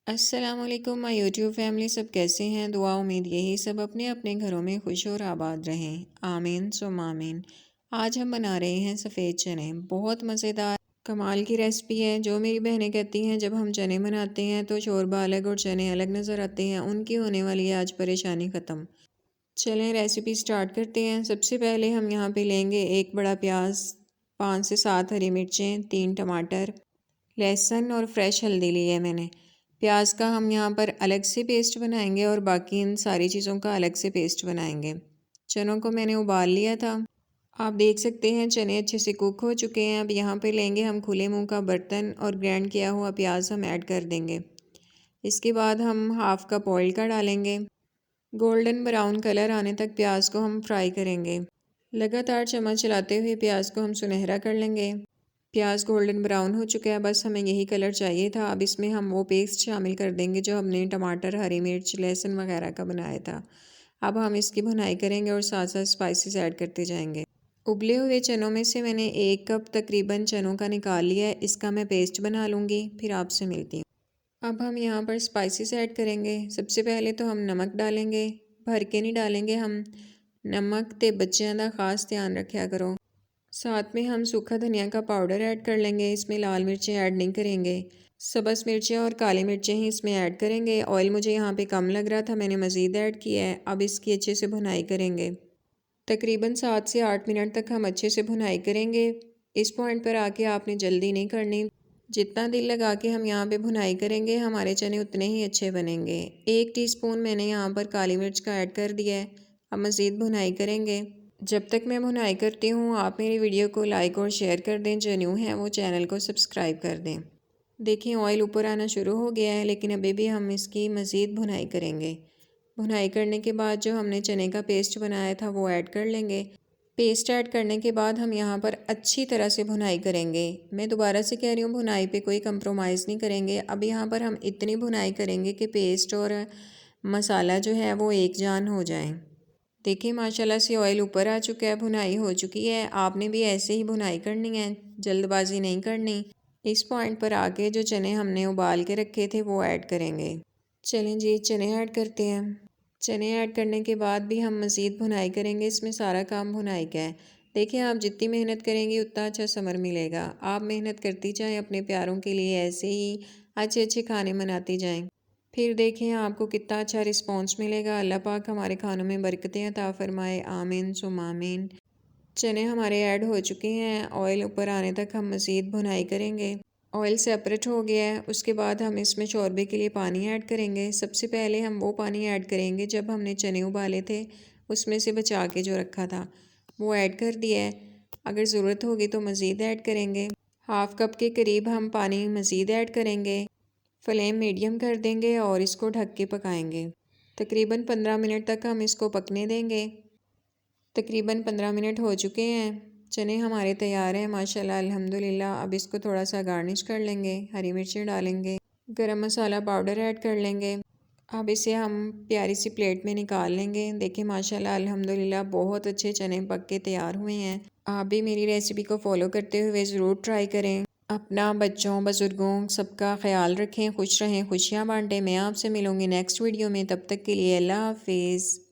अस्सलामुअलैकुम my YouTube family, सब कैसे हैं? दुआ उम्मीद यही सब अपने अपने घरों में खुश और आबाद रहें, आमीन सुम आमीन। आज हम बना रहे हैं सफ़ेद चने। बहुत मज़ेदार कमाल की रेसिपी है। जो मेरी बहनें कहती हैं जब हम चने बनाते हैं तो शोरबा अलग और चने अलग नज़र आते हैं, उनकी होने वाली है आज परेशानी ख़त्म। चलें रेसिपी स्टार्ट करते हैं। सबसे पहले हम यहाँ पे लेंगे एक बड़ा प्याज, 5 से 7 हरी मिर्चें, 3 टमाटर, लहसुन और फ्रेश हल्दी ली है मैंने। प्याज का हम यहाँ पर अलग से पेस्ट बनाएंगे और बाकी इन सारी चीज़ों का अलग से पेस्ट बनाएंगे। चनों को मैंने उबाल लिया था। आप देख सकते हैं चने अच्छे से कुक हो चुके हैं। अब यहाँ पे लेंगे हम खुले मुंह का बर्तन और ग्राइंड किया हुआ प्याज हम ऐड कर देंगे। इसके बाद हम हाफ कप ऑयल का डालेंगे। गोल्डन ब्राउन कलर आने तक प्याज को हम फ्राई करेंगे। लगातार चम्मच चलाते हुए प्याज को हम सुनहरा कर लेंगे। प्याज गोल्डन ब्राउन हो चुका है, बस हमें यही कलर चाहिए था। अब इसमें हम वो पेस्ट शामिल कर देंगे जो हमने टमाटर, हरी मिर्च, लहसुन वगैरह का बनाया था। अब हम इसकी भुनाई करेंगे और साथ साथ स्पाइसेस ऐड करते जाएंगे। उबले हुए चनों में से मैंने 1 कप तकरीबन चनों का निकाल लिया है। इसका मैं पेस्ट बना लूँगी, फिर आपसे मिलती हूँ। अब हम यहाँ पर स्पाइसेस ऐड करेंगे। सबसे पहले तो हम नमक डालेंगे, भर के नहीं डालेंगे हम। नमक ते बच्चों का ख़ास ध्यान रखा करो। साथ में हम सूखा धनिया का पाउडर ऐड कर लेंगे। इसमें लाल मिर्चें ऐड नहीं करेंगे, सब्ज़ मिर्चें और काली मिर्चें ही इसमें ऐड करेंगे। ऑयल मुझे यहाँ पे कम लग रहा था, मैंने मज़ीद ऐड किया है। अब इसकी अच्छे से भुनाई करेंगे। तकरीबन 7 से 8 मिनट तक हम अच्छे से भुनाई करेंगे। इस पॉइंट पर आके आपने जल्दी नहीं करनी। जितना दिल लगा के हम यहाँ पे भुनाई करेंगे हमारे चने उतने ही अच्छे बनेंगे। 1 टीस्पून मैंने यहाँ पर काली मिर्च का ऐड कर दिया है। अब मज़ीद भुनाई करेंगे। जब तक मैं भुनाई करती हूँ आप मेरी वीडियो को लाइक और शेयर कर दें। जो न्यू हैं वो चैनल को सब्सक्राइब कर दें। देखिए ऑयल ऊपर आना शुरू हो गया है, लेकिन अभी भी हम इसकी मज़ीद भुनाई करेंगे। भुनाई करने के बाद जो हमने चने का पेस्ट बनाया था वो ऐड कर लेंगे। पेस्ट ऐड करने के बाद हम यहाँ पर अच्छी तरह से भुनाई करेंगे। मैं दोबारा से कह रही हूँ, भुनाई पे कोई कंप्रोमाइज़ नहीं करेंगे। अब यहाँ पर हम इतनी भुनाई करेंगे कि पेस्ट और मसाला जो है वो एक जान हो जाए। देखिए माशाल्लाह से ऑयल ऊपर आ चुका है, भुनाई हो चुकी है। आपने भी ऐसे ही भुनाई करनी है, जल्दबाजी नहीं करनी। इस पॉइंट पर आके जो चने हमने उबाल के रखे थे वो ऐड करेंगे। चलें जी चने ऐड करते हैं। चने ऐड करने के बाद भी हम मज़ीद भुनाई करेंगे। इसमें सारा काम भुनाई का है। देखिए आप जितनी मेहनत करेंगी उतना अच्छा समर मिलेगा। आप मेहनत करती जाएं अपने प्यारों के लिए, ऐसे ही अच्छे अच्छे खाने बनाती जाएं। फिर देखें आपको कितना अच्छा रिस्पॉन्स मिलेगा। अल्लाह पाक हमारे खानों में बरकतें अता फरमाए, आमीन सुम आमीन। चने हमारे ऐड हो चुके हैं। ऑयल ऊपर आने तक हम मज़ीद भुनाई करेंगे। ऑयल सेपरेट हो गया है, उसके बाद हम इसमें शोरबे के लिए पानी ऐड करेंगे। सबसे पहले हम वो पानी ऐड करेंगे जब हमने चने उबाले थे उसमें से बचा के जो रखा था वो ऐड कर दिया है। अगर ज़रूरत होगी तो मज़ीद ऐड करेंगे। हाफ़ कप के करीब हम पानी मज़ीद ऐड करेंगे। फ्लेम मीडियम कर देंगे और इसको ढक के पकाएंगे। तकरीबन 15 मिनट तक हम इसको पकने देंगे। तकरीबन 15 मिनट हो चुके हैं। चने हमारे तैयार हैं माशाल्लाह अल्हम्दुलिल्लाह। अब इसको थोड़ा सा गार्निश कर लेंगे, हरी मिर्चें डालेंगे, गरम मसाला पाउडर ऐड कर लेंगे। अब इसे हम प्यारी सी प्लेट में निकाल लेंगे। देखिए माशाल्लाह अल्हम्दुलिल्लाह बहुत अच्छे चने पक के तैयार हुए हैं। आप भी मेरी रेसिपी को फॉलो करते हुए ज़रूर ट्राई करें। अपना, बच्चों, बुज़ुर्गों सबका ख्याल रखें, खुश रहें, खुशियाँ बांटें। मैं आपसे मिलूँगी नेक्स्ट वीडियो में। तब तक के लिए अल्लाह हाफिज़।